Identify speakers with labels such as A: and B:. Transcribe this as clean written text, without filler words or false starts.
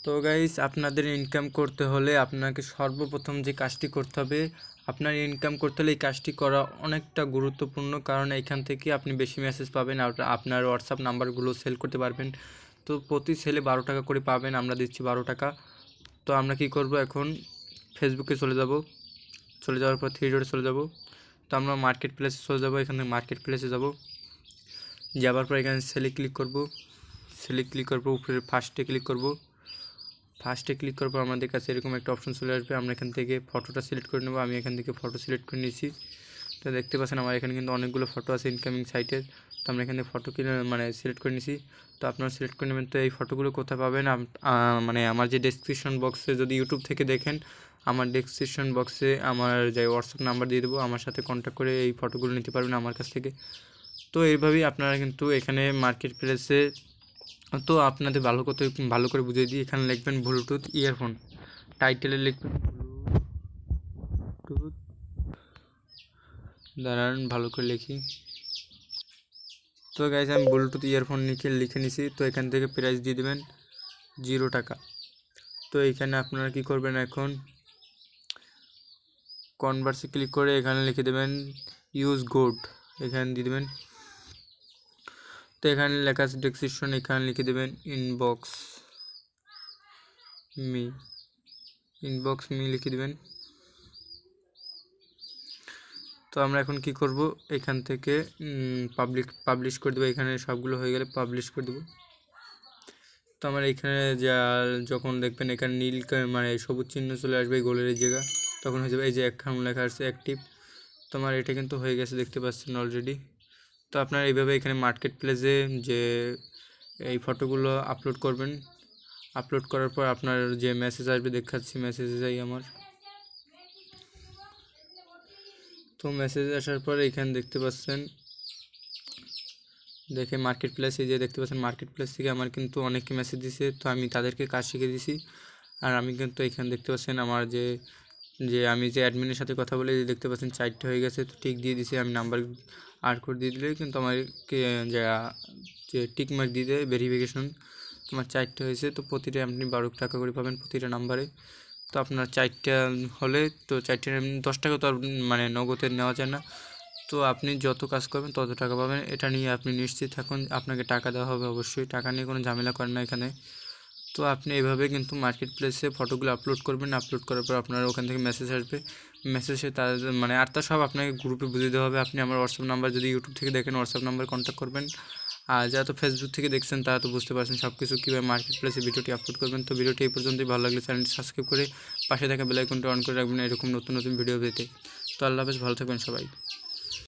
A: তো গাইস, আপনাদের ইনকাম করতে হলে আপনাকে সর্বপ্রথম যে কাজটি করতে হবে, আপনার ইনকাম করতে হলে এই কাজটি করা অনেকটা গুরুত্বপূর্ণ। কারণ এখান থেকে আপনি বেশি মেসেজ পাবেন, আপনার হোয়াটসঅ্যাপ নাম্বারগুলো সেল করতে পারবেন। তো প্রতি সেলে 12 টাকা করে পাবেন, আমরা দিচ্ছি 12 টাকা। তো আমরা কি করব, এখন ফেসবুকে চলে যাওয়ার পর থ্রি ডটে চলে যাব। তো আমরা মার্কেট প্লেসে চলে যাব, এখান থেকে মার্কেট প্লেসে যাওয়ার পর এখানে সেলে ক্লিক করব। উপরে ফার্স্টে ক্লিক করব। করার পর আমাদের কাছে এরকম একটা অপশন চলে আসবে। আমরা এখান থেকে ফটোটা সিলেক্ট করে নেব। আমি এখান থেকে ফটো সিলেক্ট করে নিয়েছি। তো দেখতে পাচ্ছেন আমার এখানে কিন্তু অনেকগুলো ফটো আছে ইনকামিং সাইটের। তো আমরা এখানে ফটো সিলেক্ট করে নিয়েছি। তো আপনারা সিলেক্ট করে নেবেন। তো এই ফটোগুলো কোথায় পাবেন, আমার যে ডেসক্রিপশন বক্সে, যদি ইউটিউব থেকে দেখেন, আমার ডেসক্রিপশন বক্সে আমার যে হোয়াটসঅ্যাপ নাম্বার দিয়ে দেবো, আমার সাথে কন্ট্যাক্ট করে এই ফটোগুলো নিতে পারবেন আমার কাছ থেকে। তো এইভাবেই আপনারা কিন্তু এখানে মার্কেট প্লেসে, তো আপনাদের ভালো করে বুঝিয়ে দিই। এখানে লিখবেন ব্লুটুথ ইয়ারফোন, টাইটেলে লিখবেন ব্লুটুথ, দাঁড়ান ভালো করে লিখি। তো গাইজ, আমি ব্লুটুথ ইয়ারফোন লিখে নিছি। তো এখান থেকে প্রাইস দিয়ে দেবেন 0 টাকা। তো এখানে আপনারা কি করবেন, এখন কনভার্সে ক্লিক করে এখানে লিখে দেবেন ইউজ গুড, এখানে দিয়ে দেবেন। তো এখানে লেখা আছে ডেসক্রিপশন, এখানে লিখে দেবেন ইনবক্স মি লিখে দেবেন। তো আমরা এখন কি করব, এখান থেকে পাবলিশ করে দেবো। এখানে সবগুলো হয়ে গেলে পাবলিশ করে দেবো। তো আমার এখানে যখন দেখবেন এখানে নীল সবুজ চিহ্ন চলে আসবে গোলের জায়গা, তখন হয়ে যাবে এই যে অ্যাকাউন্ট লেখা আছে অ্যাক্টিভ। তো আমার এটা কিন্তু হয়ে গেছে, দেখতে পাচ্ছেন অলরেডি। তো আপনারা এইভাবে এখানে মার্কেট প্লেসে যে এই ফটোগুলো আপলোড করবেন। আপলোড করার পর আপনার যে মেসেজ আসবে, দেখাচ্ছি মেসেজে যাই আমার। তো মেসেজ আসার পর এখানে দেখতে পাচ্ছেন, দেখে মার্কেট প্লেস, এই যে দেখতে পাচ্ছেন মার্কেট প্লেস থেকে আমার কিন্তু অনেকে মেসেজ দিছে। তো আমি তাদেরকে কাজ শিখে দিছি। আর আমি কিন্তু এখানে দেখতে পাচ্ছেন আমার আমি যে অ্যাডমিনের সাথে কথা বলে দেখতে পাচ্ছেন 4টে হয়ে গেছে। তো টিক দিয়ে দিছি, আমি নাম্বার আর করে দিয়ে দিলে কিন্তু আমার যে টিক মার্ক দিয়ে দেয় ভেরিফিকেশন, তোমার 4টে হয়েছে। তো প্রতিটা আপনি 12 টাকা করে পাবেন প্রতিটা নাম্বারে। তো আপনার 4টা হলে, তো 4টে 10 টাকা তো আর নগদে নেওয়া যায় না। তো আপনি যত কাজ করবেন তত টাকা পাবেন, এটা নিয়ে আপনি নিশ্চিত থাকুন। আপনাকে টাকা দেওয়া হবে অবশ্যই, টাকা নিয়ে কোনো ঝামেলা করেন না এখানে। তো আপনি এইভাবে কিন্তু মার্কেট প্লেসে ফটোগুলো আপলোড করবেন। আপলোড করার পর আপনার ওখান থেকে মেসেজ আসবে। মেসেজে তার আর তা সব আপনাকে গ্রুপে বুঝিয়ে দেওয়া হবে। আপনি আমার হোয়াটসঅ্যাপ নাম্বার, যদি ইউটিউব থেকে দেখেন, হোয়াটসঅ্যাপ নাম্বার কন্ট্যাক্ট করবেন। আর যারা তো ফেসবুক থেকে দেখছেন তারা তো বুঝতে পারছেন সব কিছু কীভাবে মার্কেট প্লেসে ভিডিওটি আপলোড করবেন। তো ভিডিওটি এই পর্যন্তই। ভালো লাগলে চ্যানেলটি সাবস্ক্রাইব করে পাশে থাকা বেল আইকনটি অন করে রাখবেন এরকম নতুন নতুন ভিডিও পেতে। তো আল্লাহ হাফেজ, ভালো থাকবেন সবাই।